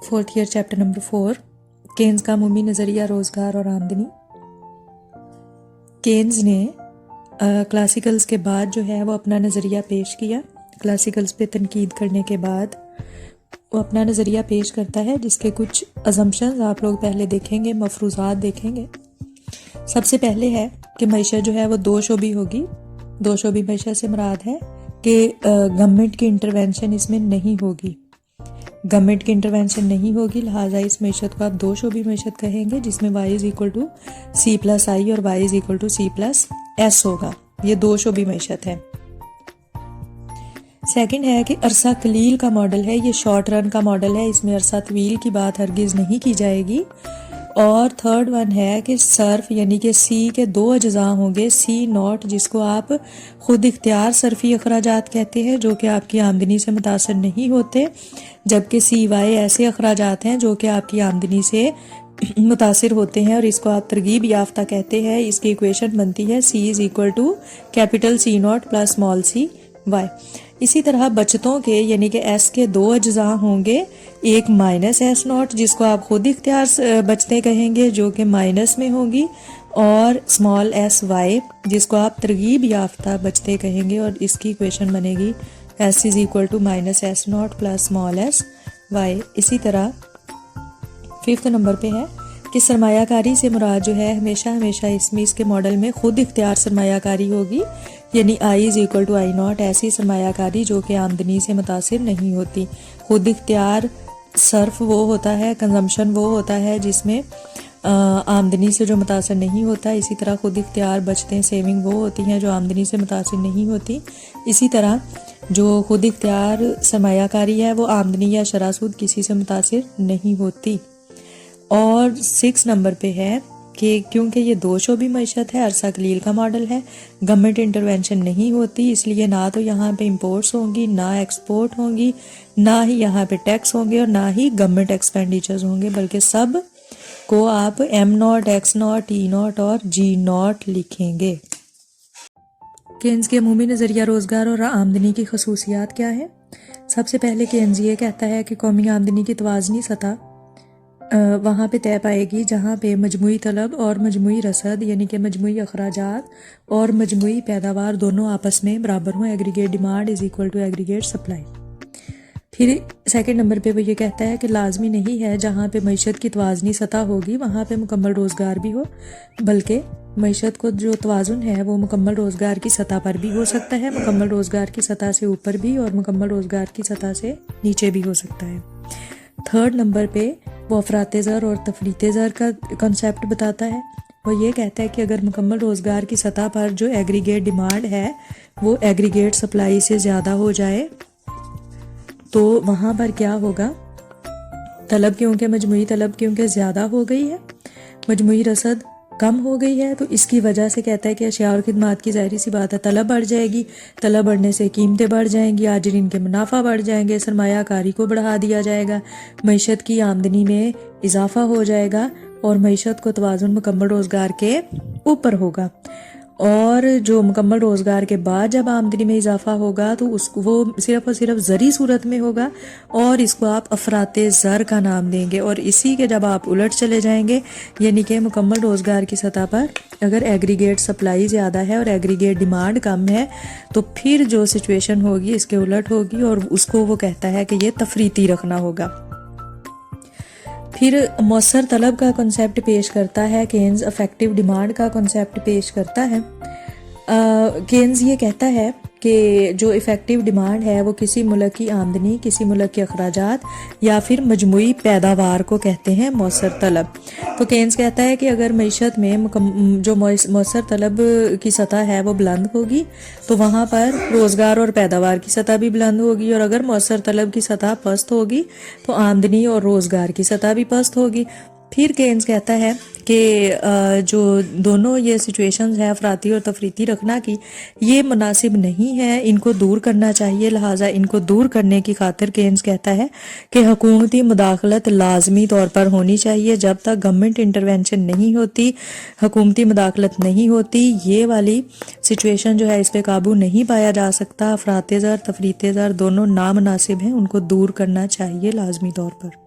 Fourth year chapter number 4 Keynes का अमूमी नज़रिया रोज़गार और आमदनी। केन्स ने क्लासिकल्स के बाद जो है वो अपना नज़रिया पेश किया। क्लासिकल्स पे तनकीद करने के बाद वो अपना नज़रिया पेश करता है, जिसके कुछ अजम्पशंस आप लोग पहले देखेंगे, मफरूज़ात देखेंगे। सबसे पहले है कि मईशत जो है वो दो शोबी होगी। दो शोबी मईशत से मुराद है कि गवर्नमेंट की इंटरवेंशन इसमें नहीं होगी। गवर्नमेंट की इंटरवेंशन नहीं होगी, लिहाजा इस मईशत को आप दो शोबी मईशत कहेंगे, जिसमें y is equal to C plus I और y is equal to C plus S होगा। ये दो शोबी मईशत है। सेकंड है कि अरसा कलील का मॉडल है, ये शॉर्ट रन का मॉडल है, इसमें अरसा तवील की बात हरगिज़ नहीं की जाएगी। और थर्ड वन है कि सर्फ यानी कि सी के दो अज्जा होंगे, सी नॉट जिसको आप खुद इख्तियार सर्फी अखराजात कहते हैं, जो कि आपकी आमदनी से मुतासर नहीं होते, जबकि सी वाई ऐसे अखराजात हैं जो कि आपकी आमदनी से मुतासर होते हैं और इसको आप तरगीब याफ्ता कहते हैं। इसकी इक्वेशन बनती है C is equal to capital C naught plus small C Y. इसी तरह बचतों के यानी कि एस के दो अज्जा होंगे, एक माइनस एस नॉट जिसको आप खुद इख्तियार बचतें कहेंगे जो कि माइनस में होगी, और स्मॉल एस वाई जिसको आप तरगीब याफ्ता बचतें कहेंगे, और इसकी इक्वेशन बनेगी S is equal to minus S not plus small S Y. इसी तरह फिफ्थ नंबर पे है कि सरमायाकारी से मुराद जो है हमेशा हमेशा इसके मॉडल में खुद इख्तियार सरमायाकारी होगी, यानी I is equal to I naught, ऐसी सरमायाकारी जो कि आमदनी से मुतासिर नहीं होती। खुद इख्तियार सर्फ वो होता है, कंजम्पशन वो होता है जिसमें आमदनी से जो मुतासिर नहीं होता। इसी तरह खुद इख्तियार बचतें सेविंग वो होती हैं जो आमदनी से मुतासिर नहीं होती। इसी तरह जो खुद इख्तियार सरमायाकारी है वो आमदनी या शरासूद किसी से मुतासिर नहीं होती। और 6 नंबर पे है कि क्योंकि ये दो शोबी मईशत है, अरसा कलील का मॉडल है, गवर्नमेंट इंटरवेंशन नहीं होती, इसलिए ना तो यहाँ पे इंपोर्ट्स होंगी, ना एक्सपोर्ट होंगी, ना ही यहाँ पे टैक्स होंगे और ना ही गवर्नमेंट एक्सपेंडिचर्स होंगे, बल्कि सब को आप am not, x not, E not और जी नॉट लिखेंगे। केन्स के अमूमी नज़रिया रोज़गार और आमदनी की खसूसियात क्या है? सबसे पहले केन्स ये कहता है कि कौमी आमदनी की तवाज़नी सतह वहाँ पे तय पाएगी जहाँ पे मजमुई तलब और मजमुई रसद यानी कि मजमुई अखराजात और मजमुई पैदावार दोनों आपस में बराबर हों। Aggregate demand is equal to aggregate supply. फिर सेकंड नंबर पे वो ये कहता है कि लाजमी नहीं है जहाँ पे मईशत की तवाज़नी सतह होगी वहाँ पे मुकम्मल रोज़गार भी हो, बल्कि मईशत को जो तवाज़ुन है वो मुकम्मल रोज़गार की सतह पर भी हो सकता है, मुकम्मल रोज़गार की सतह से ऊपर भी और मुकम्मल रोज़गार की सतह से नीचे भी हो सकता है। थर्ड नंबर पे वो अफराते ज़र और तफरीते ज़र का कॉन्सेप्ट बताता है। वो ये कहता है कि अगर मुकम्मल रोज़गार की सतह पर जो एग्रीगेट डिमांड है वो एग्रीगेट सप्लाई से ज़्यादा हो जाए तो वहाँ पर क्या होगा, तलब मजमुई तलब क्योंकि ज़्यादा हो गई है, मजमुई रसद कम हो गई है, तो इसकी वजह से कहता है कि अशिया और खिदमात की ज़ाहिर सी बात है तलब बढ़ जाएगी, तलब बढ़ने से कीमतें बढ़ जाएंगी, आजरीन के मुनाफा बढ़ जाएंगे, सरमायाकारी को बढ़ा दिया जाएगा, मईशत की आमदनी में इजाफा हो जाएगा और मईशत को तवाज़ुन मुकम्मल रोज़गार के ऊपर होगा। और जो मुकम्मल रोज़गार के बाद जब आमदनी में इजाफा होगा तो वो सिर्फ और सिर्फ ज़री सूरत में होगा और इसको आप अफराते ज़र का नाम देंगे। और इसी के जब आप उलट चले जाएंगे यानी कि मुकम्मल रोज़गार की सतह पर अगर एग्रीगेट सप्लाई ज़्यादा है और एग्रीगेट डिमांड कम है तो फिर जो सिचुएशन होगी इसके उलट होगी और उसको वो कहता है कि ये तफरीती रखना होगा। फिर मौसर तलब का कॉन्सेप्ट पेश करता है केन्स, अफेक्टिव डिमांड का कॉन्सेप्ट पेश करता है। केन्स ये कहता है कि जो इफ़ेक्टिव डिमांड है वो किसी मुल्क की आमदनी, किसी मुल्क के अखराजात या फिर मजमुई पैदावार को कहते हैं मौसर तलब। तो केन्स कहता है कि अगर मईशत में जो मौसर तलब की सतह है वो बुलंद होगी तो वहाँ पर रोज़गार और पैदावार की सतह भी बुलंद होगी, और अगर मौसर तलब की सतह पस्त होगी तो आमदनी और रोज़गार की सतह भी पस्त होगी। फिर केन्स कहता है कि जो दोनों ये सिचुएशंस है अफराती और तफरीती रखना की, ये मुनासिब नहीं है, इनको दूर करना चाहिए। लिहाजा इनको दूर करने की खातिर केन्स कहता है कि हुकूमती मुदाखलत लाजमी तौर पर होनी चाहिए। जब तक गवर्नमेंट इंटरवेंशन नहीं होती, हुकूमती मुदाखलत नहीं होती, ये वाली सिचुएशन जो है इस पर काबू नहीं पाया जा सकता। अफराते ज़र तफरीते ज़र दोनों नामुनासिब हैं, उनको दूर करना चाहिए लाजमी तौर पर।